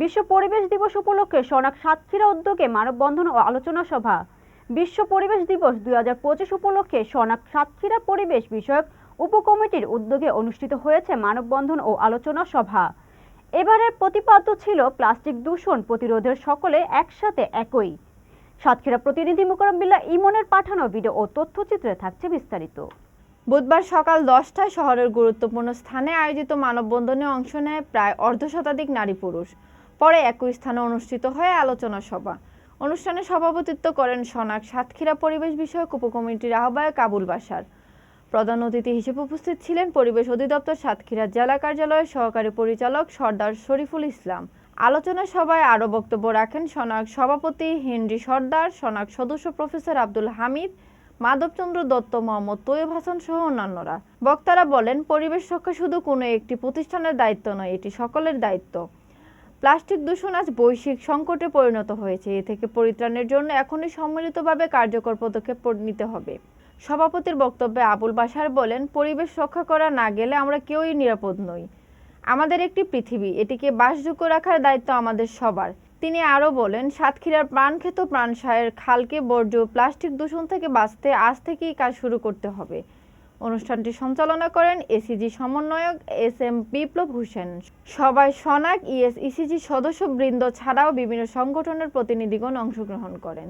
বিশ্ব পরিবেশ দিবস উপলক্ষে সনাক সাতক্ষীরা উদ্যোগে মানববন্ধন ও আলোচনা সভা। বিশ্ব পরিবেশ দিবস 2025 উপলক্ষে সনাক সাতক্ষীরা পরিবেশ বিষয়ক উপকমিটির উদ্যোগে অনুষ্ঠিত হয়েছে মানববন্ধন ও আলোচনা সভা। এবারের প্রতিপাদ্য ছিল প্লাস্টিক দূষণ প্রতিরোধের সকলে একসাথে একই। সাতক্ষীরা প্রতিনিধি মোকাররম বিল্লাহ ইমনের পাঠানো ভিডিও ও তথ্যচিত্রে থাকছে বিস্তারিত। বুধবার সকাল 10টায় শহরের গুরুত্বপূর্ণ স্থানে আয়োজিত মানববন্ধনে অংশ নেয় প্রায় অর্ধশতাধিক নারী পুরুষ। পরে একই স্থানে অনুষ্ঠিত হয় আলোচনা সভা। অনুষ্ঠানে সভাপতিত্ব করেন সনাক সাতক্ষীরা পরিবেশ বিষয়ক উপকমিটির আহ্বায়ক আবুল বাশার। প্রধান অতিথি হিসেবে উপস্থিত ছিলেন পরিবেশ অধিদপ্তর সাতক্ষীরা জেলা কার্যালয়ের সহকারী পরিচালক সর্দার শরীফুল ইসলাম। আলোচনা সভায় আরও বক্তব্য রাখেন সনাক সভাপতি হেনরি সর্দার, সনাক সদস্য প্রফেসর আব্দুল হামিদ, মাধবচন্দ্র দত্ত, মোহাম্মদ তৈয়ব হাসান সহ অন্যান্যরা। বক্তারা বলেন, পরিবেশ রক্ষা শুধু কোনো একটি প্রতিষ্ঠানের দায়িত্ব নয়, এটি সকলের দায়িত্ব। প্লাস্টিক দূষণ আজ বৈশ্বিক সংকটে পরিণত হয়েছে। এ থেকে পরিত্রাণের জন্য এখনই সম্মিলিতভাবে কার্যকর পদক্ষেপ নিতে হবে। সভাপতির বক্তব্যে আবুল বাশার বলেন, পরিবেশ রক্ষা করা না গেলে আমরা কেউই নিরাপদ নই। আমাদের একটি পৃথিবী, এটিকে বাসযোগ্য রাখার দায়িত্ব আমাদের সবার। তিনি আরও বলেন, সাতক্ষীরার প্রাণক্ষেত্র প্রাণসায়ের খালকে বর্জ্য প্লাস্টিক দূষণ থেকে বাঁচতে আজ থেকেই কাজ শুরু করতে হবে। অনুষ্ঠানটি সঞ্চালনা করেন এসিজি সমন্বয়ক SM বিপ্লব হোসেন। সভায় সনাক ইসিজি সদস্যবৃন্দ ছাড়াও বিভিন্ন সংগঠনের প্রতিনিধিগণ অংশগ্রহণ করেন।